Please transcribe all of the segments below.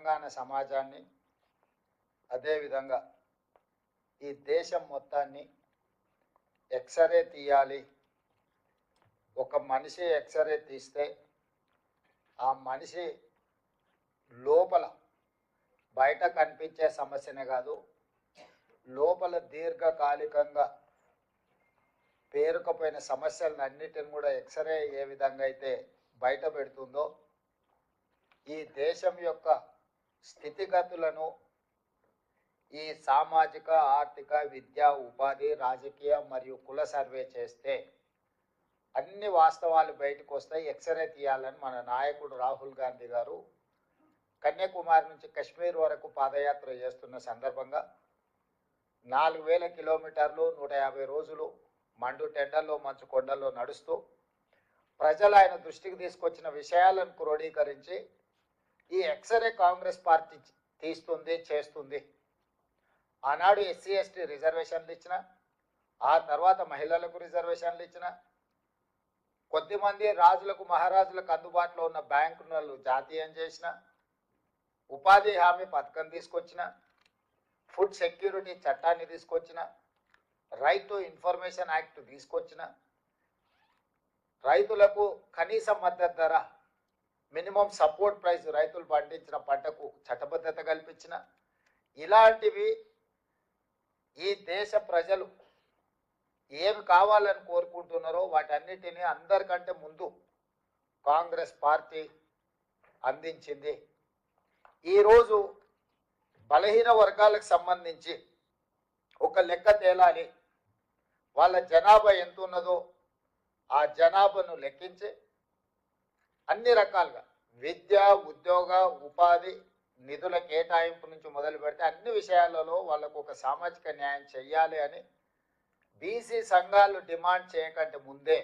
తెలంగాణ సమాజాన్ని, అదేవిధంగా ఈ దేశం మొత్తాన్ని ఎక్స్రే తీయాలి. ఒక మనిషి ఎక్స్రే తీస్తే ఆ మనిషి లోపల బయట కనిపించే సమస్యనే కాదు, లోపల దీర్ఘకాలికంగా పేరుకపోయిన సమస్యలన్నిటిని కూడా ఎక్స్రే ఏ విధంగా అయితే బయట పెడుతుందో, ఈ దేశం యొక్క స్థితిగతులను ఈ సామాజిక, ఆర్థిక, విద్యా, ఉపాధి, రాజకీయ మరియు కుల సర్వే చేస్తే అన్ని వాస్తవాలు బయటకు వస్తాయి. ఎక్స్రే తీయాలని మన నాయకుడు రాహుల్ గాంధీ గారు కన్యాకుమారి నుంచి కశ్మీర్ వరకు పాదయాత్ర చేస్తున్న సందర్భంగా 4000 కిలోమీటర్లు 150 రోజులు మండు టెండల్లో మంచు కొండల్లో నడుస్తూ ప్రజలు ఆయన దృష్టికి తీసుకొచ్చిన విషయాలను క్రోడీకరించి ఈ ఎక్స్రే కాంగ్రెస్ పార్టీ తీస్తుంది, చేస్తుంది. ఆనాడు ఎస్సీ ఎస్టీ రిజర్వేషన్లు ఇచ్చిన, ఆ తర్వాత మహిళలకు రిజర్వేషన్లు ఇచ్చిన, కొద్దిమంది రాజులకు మహారాజులకు అందుబాటులో ఉన్న బ్యాంకులను జాతీయం చేసిన, ఉపాధి హామీ పథకం తీసుకొచ్చిన, ఫుడ్ సెక్యూరిటీ చట్టాన్ని తీసుకొచ్చిన, రైట్ టు ఇన్ఫర్మేషన్ యాక్ట్ తీసుకొచ్చిన, రైతులకు కనీస మద్దతు ధర మినిమం సపోర్ట్ ప్రైస్ రైతులు పండించిన పంటకు చట్టబద్ధత కల్పించిన, ఇలాంటివి ఈ దేశ ప్రజలు ఏమి కావాలని కోరుకుంటున్నారో వాటన్నిటినీ అందరికంటే ముందు కాంగ్రెస్ పార్టీ అందించింది. ఈరోజు బలహీన వర్గాలకు సంబంధించి ఒక లెక్క తేలాలి. వాళ్ళ జనాభా ఎంత ఉన్నదో ఆ జనాభాను లెక్కించి అన్ని రకాలుగా విద్య, ఉద్యోగ, ఉపాధి, నిధుల కేటాయింపు నుంచి మొదలు పెడితే అన్ని విషయాలలో వాళ్ళకు ఒక సామాజిక న్యాయం చెయ్యాలి అని బీసీ సంఘాలు డిమాండ్ చేయకంటే ముందే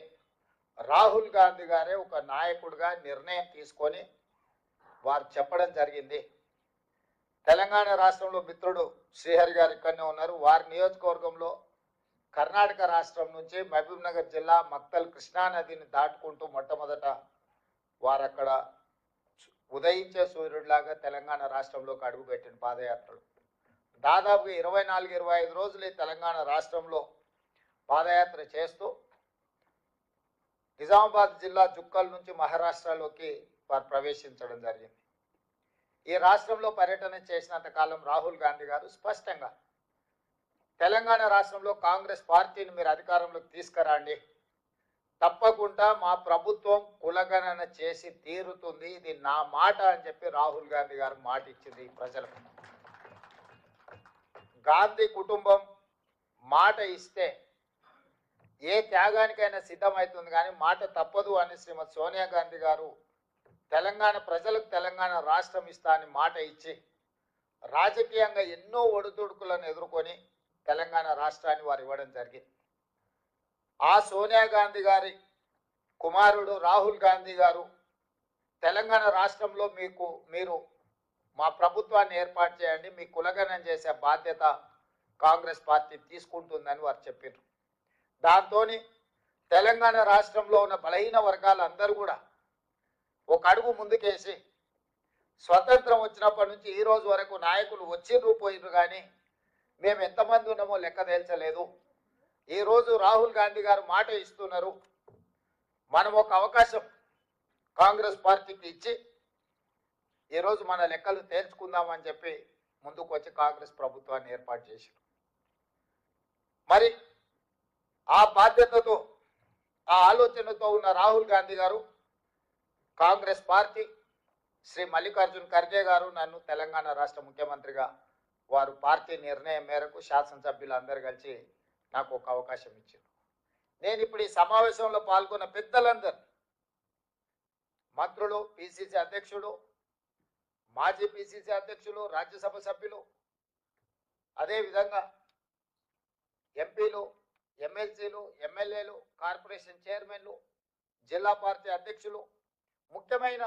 రాహుల్ గాంధీ గారే ఒక నాయకుడిగా నిర్ణయం తీసుకొని వారు చెప్పడం జరిగింది. తెలంగాణ రాష్ట్రంలో మిత్రుడు శ్రీహరి గారు ఇక్కడనే ఉన్నారు. వారి నియోజకవర్గంలో కర్ణాటక రాష్ట్రం నుంచి మహబూబ్ నగర్ జిల్లా మక్తల్ కృష్ణానదిని దాటుకుంటూ మొట్టమొదట వారు అక్కడ ఉదయించే సూర్యుడిలాగా తెలంగాణ రాష్ట్రంలోకి అడుగుపెట్టిన పాదయాత్రలు దాదాపుగా 24-25 రోజులు ఈ తెలంగాణ రాష్ట్రంలో పాదయాత్ర చేస్తూ నిజామాబాద్ జిల్లా జుక్కల్ నుంచి మహారాష్ట్రలోకి వారు ప్రవేశించడం జరిగింది. ఈ రాష్ట్రంలో పర్యటన చేసినంత కాలం రాహుల్ గాంధీ గారు స్పష్టంగా తెలంగాణ రాష్ట్రంలో కాంగ్రెస్ పార్టీని మీరు అధికారంలోకి తీసుకురండి, తప్పకుండా మా ప్రభుత్వం కులగణన చేసి తీరుతుంది, ఇది నా మాట అని చెప్పి రాహుల్ గాంధీ గారు మాట ఇచ్చింది ప్రజలకు. గాంధీ కుటుంబం మాట ఇస్తే ఏ త్యాగానికైనా సిద్ధమవుతుంది, కానీ మాట తప్పదు అని శ్రీమతి సోనియా గాంధీ గారు తెలంగాణ ప్రజలకు తెలంగాణ రాష్ట్రం ఇస్తా అని మాట ఇచ్చి రాజకీయంగా ఎన్నో ఒడిదుడుకులను ఎదుర్కొని తెలంగాణ రాష్ట్రాన్ని వారు ఇవ్వడం జరిగింది. ఆ సోనియా గాంధీ గారి కుమారుడు రాహుల్ గాంధీ గారు తెలంగాణ రాష్ట్రంలో మీరు మా ప్రభుత్వాన్ని ఏర్పాటు చేయండి, మీ కులగణన చేసే బాధ్యత కాంగ్రెస్ పార్టీ తీసుకుంటుందని వారు చెప్పారు. దాంతో తెలంగాణ రాష్ట్రంలో ఉన్న బలహీన వర్గాలు అందరూ కూడా ఒక అడుగు ముందుకేసి స్వతంత్రం వచ్చినప్పటి నుంచి ఈ రోజు వరకు నాయకులు వచ్చిర్రు పోయిర్రు, కానీ మేము ఎంతమంది ఉన్నామో లెక్క తేల్చలేదు. ఈరోజు రాహుల్ గాంధీ గారు మాట ఇస్తున్నారు, మనం ఒక అవకాశం కాంగ్రెస్ పార్టీకి ఇచ్చి ఈరోజు మన లెక్కలు తేల్చుకుందామని చెప్పి ముందుకు వచ్చి కాంగ్రెస్ ప్రభుత్వాన్ని ఏర్పాటు చేశారు. మరి ఆ బాధ్యతతో ఆ ఆలోచనతో ఉన్న రాహుల్ గాంధీ గారు, కాంగ్రెస్ పార్టీ శ్రీ మల్లికార్జున్ ఖర్గే గారు నన్ను తెలంగాణ రాష్ట్ర ముఖ్యమంత్రిగా వారు పార్టీ నిర్ణయం మేరకు శాసనసభ్యులు అందరూ కలిసి నాకు ఒక అవకాశం ఇచ్చారు. నేను ఇప్పుడు ఈ సమావేశంలో పాల్గొన్న పెద్దలందరూ, మంత్రులు, పిసిసి అధ్యక్షుడు, మాజీ పిసిసి అధ్యక్షులు, రాజ్యసభ సభ్యులు, అదేవిధంగా ఎంపీలు, ఎమ్మెల్సీలు, ఎమ్మెల్యేలు, కార్పొరేషన్ చైర్మన్లు, జిల్లా పార్టీ అధ్యక్షులు, ముఖ్యమైన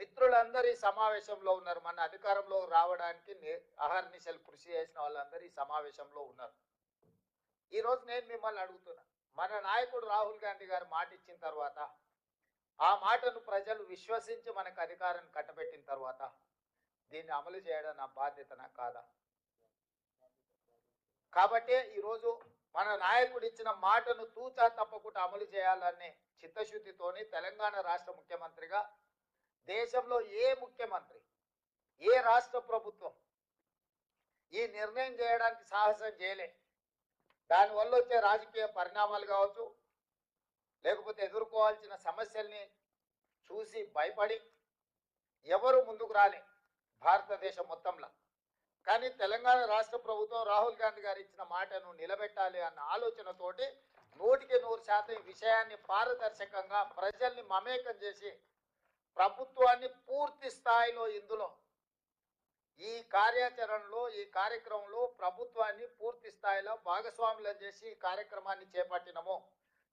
మిత్రులందరూ ఈ సమావేశంలో ఉన్నారు. మన అధికారంలో రావడానికి అహర్నిశలు కృషి చేసిన వాళ్ళందరూ ఈ సమావేశంలో ఉన్నారు. ఈరోజు నేను మిమ్మల్ని అడుగుతున్నా, మన నాయకుడు రాహుల్ గాంధీ గారు మాట ఇచ్చిన తర్వాత, ఆ మాటను ప్రజలు విశ్వసించి మనకు అధికారాన్ని కట్టబెట్టిన తర్వాత దీన్ని అమలు చేయడం నా బాధ్యతనా కాదా? కాబట్టి ఈరోజు మన నాయకుడు ఇచ్చిన మాటను తూచా తప్పకుండా అమలు చేయాలనే చిత్తశుద్ధితోని తెలంగాణ రాష్ట్ర ముఖ్యమంత్రిగా దేశంలో ఏ ముఖ్యమంత్రి, ఏ రాష్ట్ర ప్రభుత్వం ఈ నిర్ణయం చేయడానికి సాహసం చేయలే. దానివల్ల వచ్చే రాజకీయ పరిణామాలు కావచ్చు, లేకపోతే ఎదుర్కోవాల్సిన సమస్యల్ని చూసి భయపడి ఎవరు ముందుకు రాలే భారతదేశం మొత్తంలో. కానీ తెలంగాణ రాష్ట్ర ప్రభుత్వం రాహుల్ గాంధీ గారు ఇచ్చిన మాటను నిలబెట్టాలి అన్న ఆలోచనతోటి 100% ఈ విషయాన్ని పారదర్శకంగా ప్రజల్ని మమేకం చేసి ప్రభుత్వాన్ని పూర్తి స్థాయిలో ఇందులో ఈ కార్యాచరణలో, ఈ కార్యక్రమంలో ప్రభుత్వాన్ని పూర్తి స్థాయిలో భాగస్వాములను చేసి ఈ కార్యక్రమాన్ని చేపట్టినము.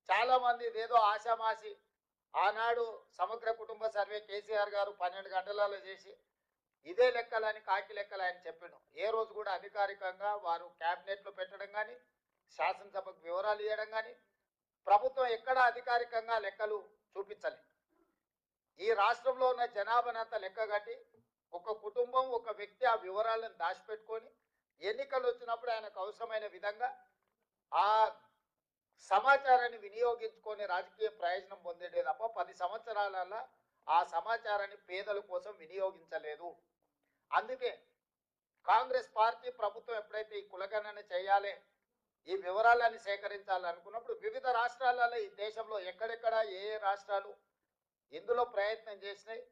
చాలా మంది ఇదేదో ఆశామాసి ఆనాడు సమగ్ర కుటుంబ సర్వే కేసీఆర్ గారు 12 గంటలలో చేసి ఇదే లెక్కలని కాకి లెక్కలని చెప్పాను. ఏ రోజు కూడా అధికారికంగా వారు క్యాబినెట్లో పెట్టడం కానీ, శాసనసభకు వివరాలు ఇవ్వడం కానీ, ప్రభుత్వం ఎక్కడ అధికారికంగా లెక్కలు చూపించలేదు. ఈ రాష్ట్రంలో ఉన్న జనాభానంతా లెక్క కట్టి ఒక కుటుంబం, ఒక వ్యక్తి ఆ వివరాలను దాచిపెట్టుకొని ఎన్నికలు వచ్చినప్పుడు ఆయనకు అవసరమైన విధంగా ఆ సమాచారాన్ని వినియోగించుకొని రాజకీయ ప్రయోజనం పొందేదే తప్ప 10 సంవత్సరాలలో ఆ సమాచారాన్ని పేదల కోసం వినియోగించలేదు. అందుకే కాంగ్రెస్ పార్టీ ప్రభుత్వం ఎప్పుడైతే ఈ కులగణన చేయాలి, ఈ వివరాలను సేకరించాలనుకున్నప్పుడు వివిధ రాష్ట్రాలలో, ఈ దేశంలో ఎక్కడెక్కడ ఏ రాష్ట్రాలు ఇందులో ప్రయత్నం చేసినాయి,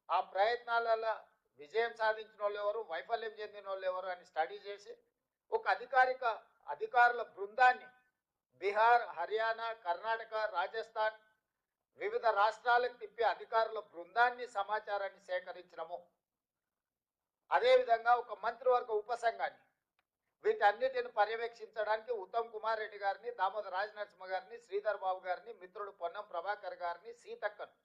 ఆ ప్రయత్నాలలో విజయం సాధించిన వాళ్ళు ఎవరు, వైఫల్యం చెందిన వాళ్ళు ఎవరు అని స్టడీ చేసి ఒక అధికారుల బృందాన్ని బీహార్, హర్యానా, కర్ణాటక, రాజస్థాన్ వివిధ రాష్ట్రాలకు తిప్పి అధికారుల బృందాన్ని సమాచారాన్ని సేకరించడము. అదేవిధంగా ఒక మంత్రివర్గ ఉపసంఘాన్ని వీటన్నిటిని పర్యవేక్షించడానికి ఉత్తమ్ కుమార్ రెడ్డి గారిని, దామోదర్ రాజనరసింహ గారిని, శ్రీధర్ బాబు గారిని, మిత్రుడు పొన్నం ప్రభాకర్ గారిని, సీతక్కను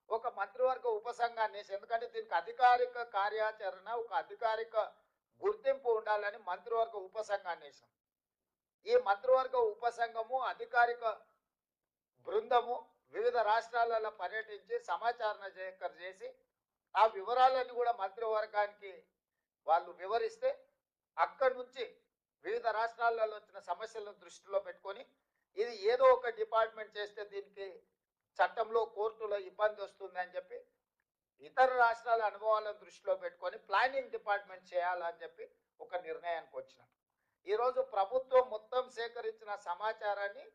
ఒక మంత్రివర్గ ఉపసంఘాన్ని వేసి, ఎందుకంటే దీనికి అధికారిక కార్యాచరణ, ఒక అధికారిక గుర్తింపు ఉండాలని మంత్రివర్గ ఉపసంఘాన్ని వేసాం. ఈ మంత్రివర్గ ఉపసంఘము, అధికారిక బృందము వివిధ రాష్ట్రాలలో పర్యటించి సమాచారం సేకరణ చేసి ఆ వివరాలన్నీ కూడా మంత్రివర్గానికి వాళ్ళు వివరిస్తే అక్కడి నుంచి వివిధ రాష్ట్రాలలో వచ్చిన సమస్యలను దృష్టిలో పెట్టుకొని ఇది ఏదో ఒక డిపార్ట్మెంట్ చేస్తే దీనికి చట్టంలో, కోర్టులో ఇబ్బంది వస్తుంది అని చెప్పి ఇతర రాష్ట్రాల అనుభవాలను దృష్టిలో పెట్టుకొని ప్లానింగ్ డిపార్ట్మెంట్ చేయాలని చెప్పి ఒక నిర్ణయానికి వచ్చినాం. ఈరోజు ప్రభుత్వం మొత్తం సేకరించిన సమాచారాన్ని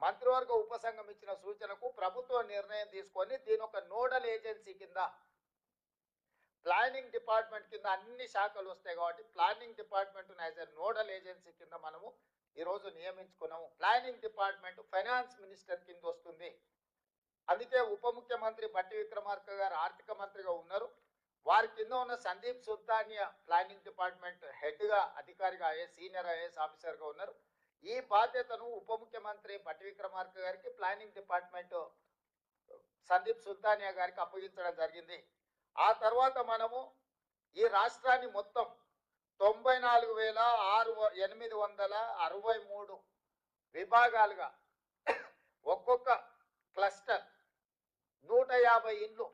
మంత్రివర్గ ఉపసంఘం ఇచ్చిన సూచనకు ప్రభుత్వం నిర్ణయం తీసుకొని దీని ఒక నోడల్ ఏజెన్సీ కింద, ప్లానింగ్ డిపార్ట్మెంట్ కింద అన్ని శాఖలు వస్తాయి కాబట్టి planning department as a nodal agency కింద మనము ఈరోజు నియమించుకున్నాము. ప్లానింగ్ డిపార్ట్మెంట్ ఫైనాన్స్ మినిస్టర్ కింద వస్తుంది. అందుకే ఉప ముఖ్యమంత్రి బట్టి విక్రమార్క గారు ఆర్థిక మంత్రిగా ఉన్నారు. వారి కింద ఉన్న సందీప్ సుల్తానియా ప్లానింగ్ డిపార్ట్మెంట్ హెడ్గా, అధికారిగా సీనియర్ ఐఏఎస్ ఆఫీసర్గా ఉన్నారు. ఈ బాధ్యతను ఉప ముఖ్యమంత్రి బట్టి విక్రమార్క గారికి, ప్లానింగ్ డిపార్ట్మెంట్ సందీప్ సుల్తానియా గారికి అప్పగించడం జరిగింది. ఆ తర్వాత మనము ఈ రాష్ట్రాన్ని మొత్తం 94,863 విభాగాలుగా ఒక్కొక్క క్లస్టర్ 150 ఇండ్లు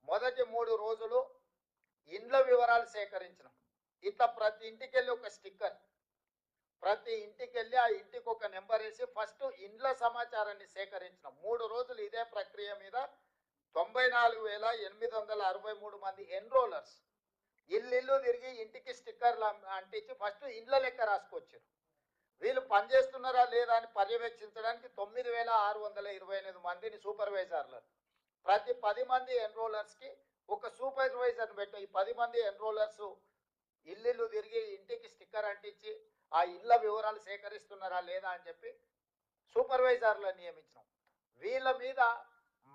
మొదటి 3 రోజులు ఇండ్ల వివరాలు సేకరించినాం. ఇట్లా ప్రతి ఇంటికి వెళ్ళి ఒక స్టిక్కర్, ప్రతి ఇంటికి వెళ్ళి ఆ ఇంటికి ఒక నెంబర్ వేసి ఫస్ట్ ఇండ్ల సమాచారాన్ని సేకరించినాం. 3 రోజులు ఇదే ప్రక్రియ మీద 94,863 మంది ఎన్రోలర్స్ ఇల్లు తిరిగి ఇంటికి స్టిక్కర్లు అంటించి ఫస్ట్ ఇండ్ల లెక్క రాసుకొచ్చారు. వీళ్ళు పనిచేస్తున్నారా లేదా అని పర్యవేక్షించడానికి 9,628 మందిని సూపర్వైజర్లు, ప్రతి 10 మంది ఎన్రోలర్స్కి ఒక సూపర్వైజర్ని పెట్టి ఈ 10 మంది ఎన్రోలర్స్ ఇల్లు తిరిగి ఇంటికి స్టిక్కర్ అంటించి ఆ ఇళ్ళ వివరాలు సేకరిస్తున్నారా లేదా అని చెప్పి సూపర్వైజర్లను నియమించినాం. వీళ్ళ మీద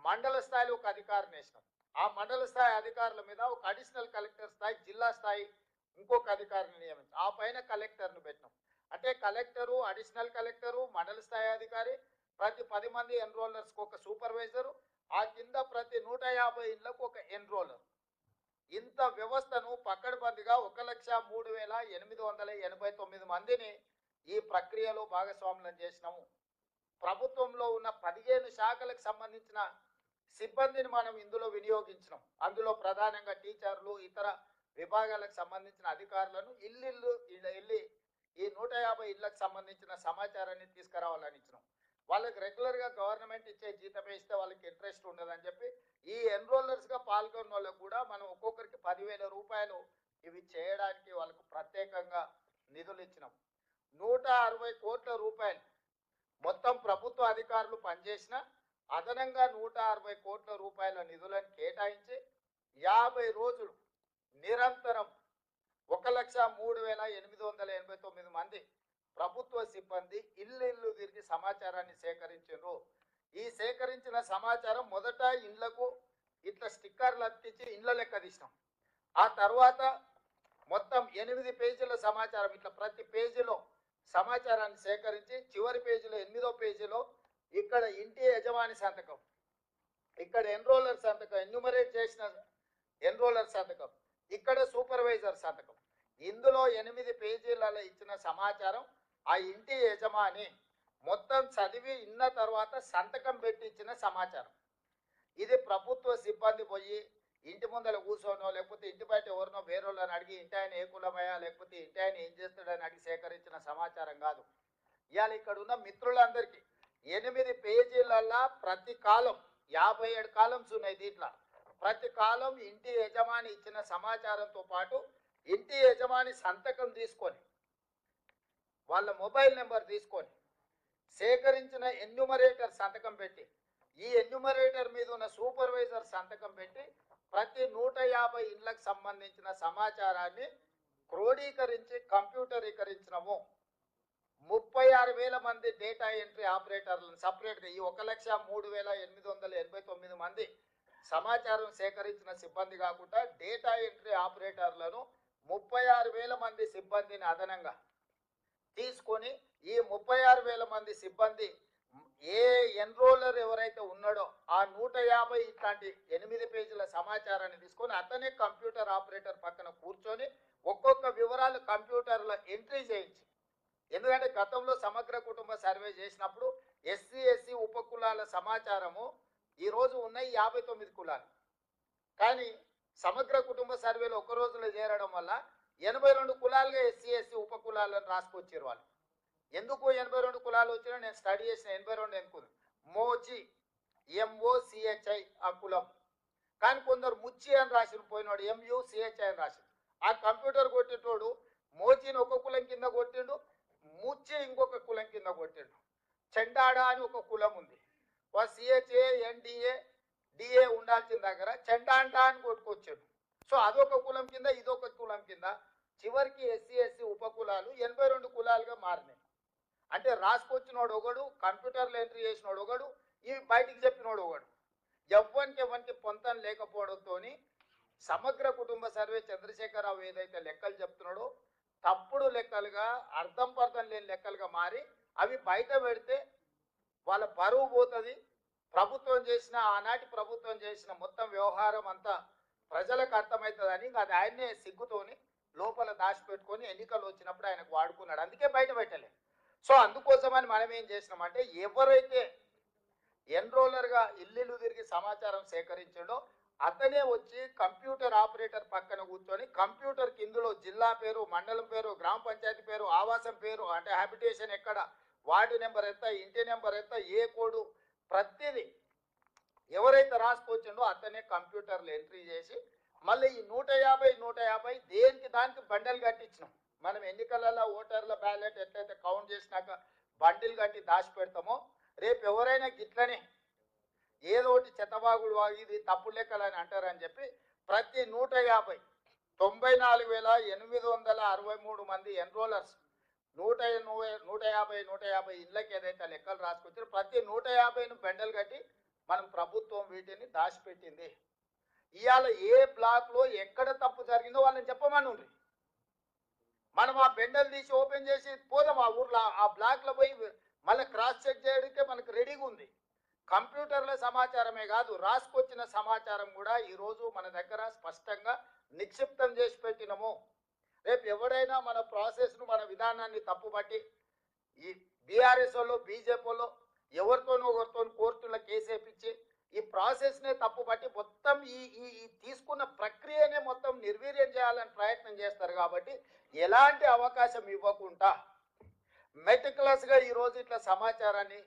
మండల స్థాయిలో ఒక అధికారిని వేసినాం. ఆ మండల స్థాయి అధికారుల మీద ఒక అడిషనల్ కలెక్టర్ స్థాయి, జిల్లా స్థాయి ఇంకొక అధికారిని నియమించాం. ఆ పైన కలెక్టర్ను పెట్టినాం. అంటే కలెక్టరు, అడిషనల్ కలెక్టరు, మండల స్థాయి అధికారి, ప్రతి 10 మంది ఎన్రోలర్స్కి ఒక సూపర్వైజరు, ఆ కింద ప్రతి 150 ఇళ్లకు ఒక ఎన్రోలర్. ఇంత వ్యవస్థను పక్కడబందిగా 1,03,889 మందిని ఈ ప్రక్రియలో భాగస్వాములను చేసినాము. ప్రభుత్వంలో ఉన్న 15 శాఖలకు సంబంధించిన సిబ్బందిని మనం ఇందులో వినియోగించినాం. అందులో ప్రధానంగా టీచర్లు, ఇతర విభాగాలకు సంబంధించిన అధికారులను ఇల్లు వెళ్ళి ఈ 150 ఇళ్లకు సంబంధించిన సమాచారాన్ని తీసుకురావాలని ఇచ్చినాం. వాళ్ళకి రెగ్యులర్గా గవర్నమెంట్ ఇచ్చే జీతమే ఇస్తే వాళ్ళకి ఇంట్రెస్ట్ ఉండదని చెప్పి ఈ ఎన్రోలర్స్గా పాల్గొన్న వాళ్ళకు కూడా మనం ఒక్కొక్కరికి 10,000 రూపాయలు ఇవి చేయడానికి వాళ్ళకు ప్రత్యేకంగా నిధులు ఇచ్చినాం. 160 కోట్ల రూపాయలు మొత్తం ప్రభుత్వ అధికారులు పనిచేసిన అదనంగా 160 కోట్ల రూపాయల నిధులను కేటాయించి 50 రోజులు నిరంతరం 1,03,889 మంది ప్రభుత్వ సిబ్బంది ఇల్లు తిరిగి సమాచారాన్ని సేకరించారు. ఈ సేకరించిన సమాచారం మొదట ఇళ్లకు ఇట్లా స్టిక్కర్లు అతికించి ఇండ్ల లెక్క తీసినాం. ఆ తర్వాత మొత్తం 8 పేజీల సమాచారం ఇట్లా ప్రతి పేజీలో సమాచారాన్ని సేకరించి చివరి పేజీలో 8వ పేజీలో ఇక్కడ ఇంటి యజమాని సంతకం, ఇక్కడ ఎన్రోలర్ సంతకం, ఎన్యూమరేట్ చేసిన ఎన్రోలర్ సంతకం, ఇక్కడ సూపర్వైజర్ సంతకం. ఇందులో 8 పేజీలలో ఇచ్చిన సమాచారం ఆ ఇంటి యజమాని మొత్తం చదివి ఇన్న తర్వాత సంతకం పెట్టి ఇచ్చిన సమాచారం. ఇది ప్రభుత్వ సిబ్బంది పోయి ఇంటి ముందర కూర్చోనో లేకపోతే ఇంటి బయట ఎవరినో వేరేళ్ళని అడిగి ఇంటి ఆయన ఏ కులమయ్యా లేకపోతే ఇంటి ఆయన ఏం చేస్తాడని అడిగి సేకరించిన సమాచారం కాదు. ఇవాళ ఇక్కడ ఉన్న మిత్రులందరికీ 8 పేజీలల్లా ప్రతి కాలం 57 కాలమ్స్ ఉన్నాయి. దీంట్లో ప్రతి కాలం ఇంటి యజమాని ఇచ్చిన సమాచారంతో పాటు ఇంటి యజమాని సంతకం తీసుకొని వాళ్ళ మొబైల్ నెంబర్ తీసుకొని సేకరించిన ఎన్యూమరేటర్ సంతకం పెట్టి ఈ ఎన్యూమరేటర్ మీద ఉన్న సూపర్వైజర్ సంతకం పెట్టి ప్రతి 150 ఇళ్లకు సంబంధించిన సమాచారాన్ని క్రోడీకరించి కంప్యూటరీకరించినము. 36,000 మంది డేటా ఎంట్రీ ఆపరేటర్లను సపరేట్గా ఈ 1,03,889 మంది సమాచారం సేకరించిన సిబ్బంది కాకుండా డేటా ఎంట్రీ ఆపరేటర్లను 36,000 మంది సిబ్బందిని అదనంగా తీసుకొని ఈ 36,000 మంది సిబ్బంది ఏ ఎన్రోలర్ ఎవరైతే ఉన్నాడో ఆ 150 ఇట్లాంటి 8 పేజీల సమాచారాన్ని తీసుకొని అతనే కంప్యూటర్ ఆపరేటర్ పక్కన కూర్చొని ఒక్కొక్క వివరాలు కంప్యూటర్లో ఎంట్రీ చేయించి, ఎందుకంటే గతంలో సమగ్ర కుటుంబ సర్వే చేసినప్పుడు ఎస్సీ ఉపకులాల సమాచారము ఈరోజు ఉన్నాయి 59 కులాలు. కానీ సమగ్ర కుటుంబ సర్వేలో ఒక రోజులో చేరడం వల్ల 82 కులాలుగా ఎస్సీ ఉపకులాలను రాసుకొచ్చారు వాళ్ళు. ఎందుకు 82 కులాలు వచ్చినా నేను స్టడీ చేసిన 82 ఎందుకుంది. మోచి MOCHI ఆ కులం, కానీ కొందరు ముచ్చి అని రాసిన పోయినాడు MUCHI అని రాసిన. ఆ కంప్యూటర్ కొట్టేటోడు మోచిని ఒక కులం కింద కొట్టిండు, ముచ్చి ఇంకొక కులం కింద కొట్టిండు. చెండాడ అని ఒక కులం ఉంది, CHA NDA DA ఉండాల్సిన దగ్గర చెండాండా అని కొట్టుకొచ్చాడు. సో అదొక కులం కింద ఇదొక కులం కింద చివరికి ఎస్సీ ఉపకులాలు 82 కులాలుగా మారినాయి. అంటే రాసుకొచ్చినోడు ఒకడు, కంప్యూటర్లో ఎంట్రీ చేసినోడు ఒకడు, ఇవి బయటికి చెప్పినోడు ఒకడు. ఎవరికి పొంతం లేకపోవడంతో సమగ్ర కుటుంబ సర్వే చంద్రశేఖరరావు ఏదైతే లెక్కలు చెప్తున్నాడో తప్పుడు లెక్కలుగా అర్థం పర్థం లేని లెక్కలుగా మారి అవి బయట పెడితే వాళ్ళ పరువు పోతుంది. ప్రభుత్వం చేసిన ఆనాటి ప్రభుత్వం చేసిన మొత్తం వ్యవహారం అంతా ప్రజలకు అర్థమవుతుందని అది ఆయన్నే సిగ్గుతోని లోపల దాచిపెట్టుకొని ఎన్నికలు వచ్చినప్పుడు ఆయనకు వాడుకున్నాడు. అందుకే బయట పెట్టలే. సో అందుకోసమని మనం ఏం చేసినామంటే ఎవరైతే ఎన్రోలర్గా ఇల్లు తిరిగి సమాచారం సేకరించాడో అతనే వచ్చి కంప్యూటర్ ఆపరేటర్ పక్కన కూర్చొని కంప్యూటర్కి ఇందులో జిల్లా పేరు, మండలం పేరు, గ్రామ పంచాయతీ పేరు, ఆవాసం పేరు, అంటే హ్యాబిటేషన్ ఎక్కడ, వార్డు నెంబర్ ఎంత, ఇంటి నెంబర్ ఎంత, ఏ కోడు, ప్రతిదీ ఎవరైతే రాసుకొచ్చిండో అతనే కంప్యూటర్లో ఎంట్రీ చేసి మళ్ళీ ఈ 150 దేనికి దానికి బండలు కట్టించినాం. మనం ఎన్నికలలో ఓటర్ల బ్యాలెట్ ఎట్లయితే కౌంట్ చేసినాక బండిల్ కట్టి దాచి పెడతామో రేపు ఎవరైనా గిట్లనే ఏదో ఒకటి చెత్తబాగులు ఇది తప్పు లెక్కలని అంటారని చెప్పి ప్రతి 94,863 మంది ఎన్రోలర్స్ 150 ఇళ్ళకి ఏదైతే లెక్కలు రాసుకొచ్చారో ప్రతి 150ను బెండలు కట్టి మనం ప్రభుత్వం వీటిని దాచిపెట్టింది. ఇవాళ ఏ బ్లాక్లో ఎక్కడ తప్పు జరిగిందో వాళ్ళని చెప్పమని ఉంది. మనం ఆ బెండలు తీసి ఓపెన్ చేసి పోదాం ఆ ఊర్లో, ఆ బ్లాక్లో పోయి మళ్ళీ క్రాస్ చెక్ చేయడానికే మనకు రెడీగా ఉంది. కంప్యూటర్ల సమాచారమే కాదు, రాసుకొచ్చిన సమాచారం కూడా ఈరోజు మన దగ్గర స్పష్టంగా నిక్షిప్తం చేసి పెట్టినము. రేపు ఎవడైనా మన ప్రాసెస్ను మన విధానాన్ని తప్పుపట్టి ఈ బీఆర్ఎస్ వాళ్ళు బీజేపీ వాళ్ళు ఎవరితోనో ఒకరితో కోర్టులో కేసు వేయించి ఈ ప్రాసెస్నే తప్పుపట్టి మొత్తం ఈ తీసుకున్న ప్రక్రియనే మొత్తం నిర్వీర్యం చేయాలని ప్రయత్నం చేస్తారు. కాబట్టి ఎలాంటి అవకాశం ఇవ్వకుండా మెటిక్యులస్గా ఈరోజు ఇట్లా సమాచారాన్ని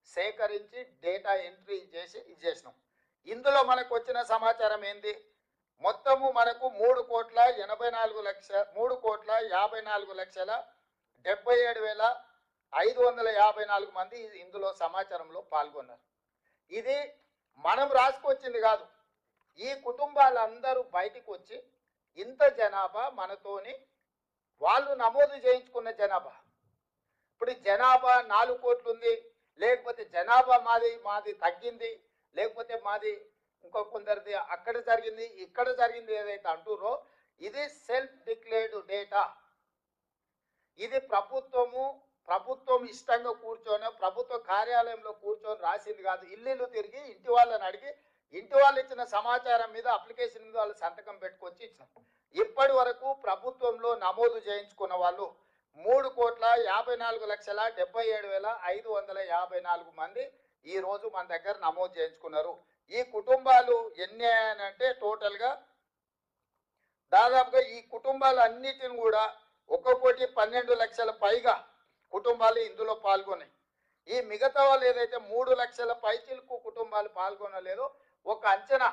సేకరించి డేటా ఎంట్రీ చేసి ఇచ్చేసినాం. ఇందులో మనకు వచ్చిన సమాచారం ఏంది? మొత్తము మనకు 3,84,54,554 మంది ఇందులో సమాచారంలో పాల్గొన్నారు. ఇది మనం రాసుకొచ్చింది కాదు. ఈ కుటుంబాలందరూ బయటికి వచ్చి ఇంత జనాభా మనతోని వాళ్ళు నమోదు చేయించుకున్న జనాభా. ఇప్పుడు జనాభా 4 కోట్లు ఉంది, లేకపోతే జనాభా మాది తగ్గింది, లేకపోతే మాది ఇంకో కొందరిది అక్కడ జరిగింది ఇక్కడ జరిగింది ఏదైతే అంటురో ఇది సెల్ఫ్ డిక్లేర్డ్ డేటా. ఇది ప్రభుత్వం ఇష్టంగా కూర్చొని ప్రభుత్వ కార్యాలయంలో కూర్చొని రాసింది కాదు. ఇల్లు తిరిగి ఇంటి వాళ్ళని అడిగి ఇంటి వాళ్ళు ఇచ్చిన సమాచారం మీద అప్లికేషన్ మీద వాళ్ళు సంతకం పెట్టుకొచ్చి ఇచ్చినాం. ఇప్పటి వరకు ప్రభుత్వంలో నమోదు చేయించుకున్న వాళ్ళు 3,54,77,554 మంది ఈ రోజు మన దగ్గర నమోదు చేయించుకున్నారు. ఈ కుటుంబాలు ఎన్ని అయ్యానంటే టోటల్గా దాదాపుగా ఈ కుటుంబాలు అన్నిటిని కూడా 1,12,00,000 పైగా కుటుంబాలు ఇందులో పాల్గొన్నాయి. ఈ మిగతా వాళ్ళు ఏదైతే 3 లక్షల పైచిలకు కుటుంబాలు పాల్గొనలేదో ఒక అంచనా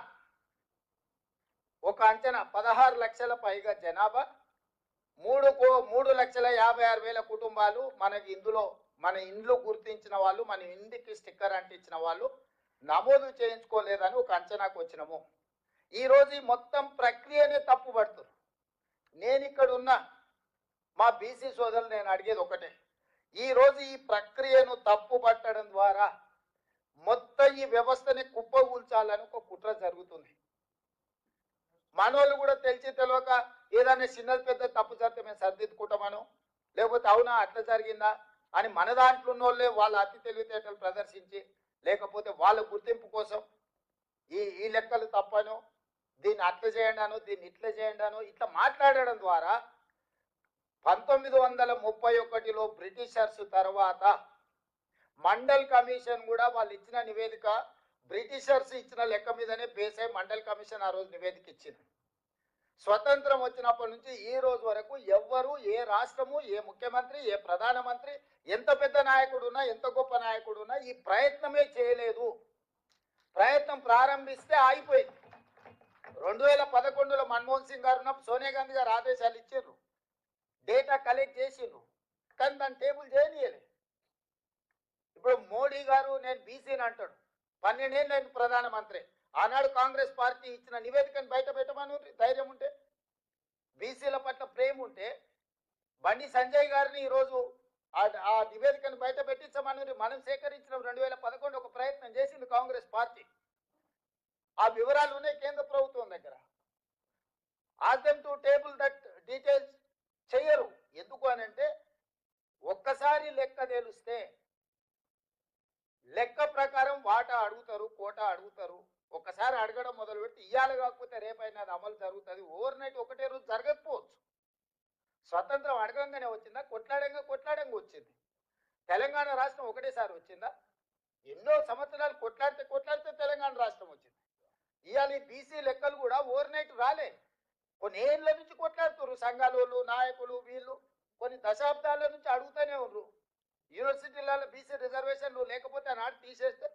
16 లక్షల పైగా జనాభా, 3,56,000 కుటుంబాలు మనకి ఇందులో మన ఇండ్లు గుర్తించిన వాళ్ళు, మన ఇంటికి స్టిక్కర్ అంటించిన వాళ్ళు నమోదు చేయించుకోలేదని ఒక అంచనాకు వచ్చినాము. ఈరోజు ఈ మొత్తం ప్రక్రియనే తప్పుపడుతున్నారు. నేను ఇక్కడ ఉన్న మా బీసీ సోదరులు నేను అడిగేది ఒకటే, ఈరోజు ఈ ప్రక్రియను తప్పుపట్టడం ద్వారా మొత్తం ఈ వ్యవస్థని కుప్పగూల్చాలని ఒక కుట్ర జరుగుతుంది. మనోళ్ళు కూడా తెలిసి తెలియక ఏదైనా చిన్నది పెద్ద తప్పు జరిగితే మేము సరిదిద్దుకుంటామను, లేకపోతే అవునా అట్లా జరిగిందా అని మన దాంట్లో ఉన్న వాళ్ళే వాళ్ళ అతి తెలివితేటలు ప్రదర్శించి, లేకపోతే వాళ్ళ గుర్తింపు కోసం ఈ లెక్కలు తప్పను, దీన్ని అట్లా చేయండి అను, దీన్ని ఇట్లా చేయండి అను, ఇట్లా మాట్లాడడం ద్వారా 1931లో బ్రిటిషర్స్ తర్వాత మండల్ కమిషన్ కూడా వాళ్ళు ఇచ్చిన నివేదిక బ్రిటిషర్స్ ఇచ్చిన లెక్క మీదనే బేస్ అయి మండల్ కమిషన్ ఆ రోజు నివేదిక ఇచ్చింది. స్వతంత్రం వచ్చినప్పటి నుంచి ఈ రోజు వరకు ఎవ్వరు, ఏ రాష్ట్రము, ఏ ముఖ్యమంత్రి, ఏ ప్రధానమంత్రి, ఎంత పెద్ద నాయకుడు ఉన్నా, ఎంత గొప్ప నాయకుడు ఉన్నా ఈ ప్రయత్నమే చేయలేదు. ప్రయత్నం ప్రారంభిస్తే ఆగిపోయింది. 2011లో మన్మోహన్ సింగ్ గారు ఉన్నప్పుడు సోనియా గాంధీ గారు ఆదేశాలు ఇచ్చారు, డేటా కలెక్ట్ చేసిండ్రు, కానీ దాన్ని టేబుల్ చేయనీయలేదు. ఇప్పుడు మోడీ గారు నేను బీసీని అంటాడు, 12 ఏళ్ళు ఆయన ప్రధానమంత్రి. ఆనాడు కాంగ్రెస్ పార్టీ ఇచ్చిన నివేదికను బయట పెట్టమని ధైర్యం ఉంటే, బీసీల పట్ల ప్రేమ ఉంటే బండి సంజయ్ గారిని ఈరోజు ఆ నివేదికను బయట పెట్టించమని మనం సేకరించిన 2011 ఒక ప్రయత్నం చేసింది కాంగ్రెస్ పార్టీ. ఆ వివరాలు ఉన్నాయి కేంద్ర ప్రభుత్వం దగ్గర. Ask them to table that details చెయ్యరు. ఎందుకు అని అంటే ఒక్కసారి లెక్క తెలిస్తే లెక్క ప్రకారం వాటా అడుగుతారు, కోటా అడుగుతారు. ఒకసారి అడగడం మొదలు పెడితే ఇయ్యాలి కాకపోతే రేపైనా అది అమలు జరుగుతుంది. ఓవర్ నైట్ ఒకటే రోజు జరగకపోవచ్చు. స్వతంత్రం అడగంగానే వచ్చిందా? కొట్లాడంగా వచ్చింది. తెలంగాణ రాష్ట్రం ఒకటేసారి వచ్చిందా? ఎన్నో సంవత్సరాలు కొట్లాడితే తెలంగాణ రాష్ట్రం వచ్చింది. ఇవాళ ఈ బీసీ లెక్కలు కూడా ఓవర్ నైట్ రాలే. కొన్ని ఏళ్ళ నుంచి కొట్లాడుతున్నారు సంఘాలు, నాయకులు, వీళ్ళు కొన్ని దశాబ్దాల నుంచి అడుగుతూనే ఉన్నారు. యూనివర్సిటీలలో బీసీ రిజర్వేషన్లు లేకపోతే ఆనాడు తీసేస్తే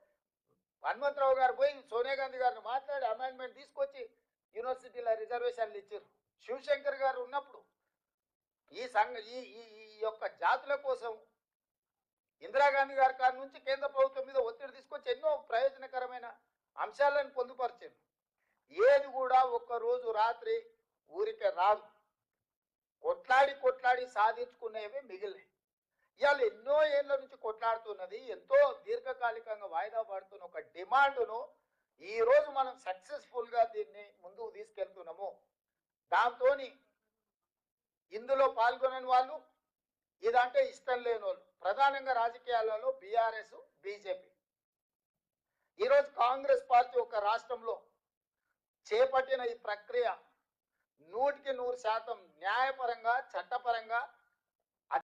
హనుమంతరావు గారు పోయి సోనియా గాంధీ గారిని మాట్లాడి అమెండ్మెంట్ తీసుకొచ్చి యూనివర్సిటీల రిజర్వేషన్లు ఇచ్చారు. శివశంకర్ గారు ఉన్నప్పుడు ఈ యొక్క జాతుల కోసం ఇందిరాగాంధీ గారి కాడి నుంచి కేంద్ర ప్రభుత్వం మీద ఒత్తిడి తీసుకొచ్చి ఎన్నో ప్రయోజనకరమైన అంశాలను పొందుపరిచారు. ఏది కూడా ఒక్కరోజు రాత్రి ఊరికే రాదు. కొట్లాడి సాధించుకునేవి మిగిలినాయి. ఇవాళ ఎన్నో ఏళ్ళ నుంచి కొట్లాడుతున్నది, ఎంతో దీర్ఘకాలికంగా వాయిదా పడుతున్న ఒక డిమాండ్ను ఈరోజు మనం సక్సెస్ఫుల్గా దీన్ని ముందుకు తీసుకెళ్తున్నాము. దాంతో ఇందులో పాల్గొనని వాళ్ళు, ఇదంటే ఇష్టం లేని వాళ్ళు, ప్రధానంగా రాజకీయాలలో బీఆర్ఎస్, బీజేపీ. ఈరోజు కాంగ్రెస్ పార్టీ ఒక రాష్ట్రంలో చేపట్టిన ఈ ప్రక్రియ 100% న్యాయపరంగా, చట్టపరంగా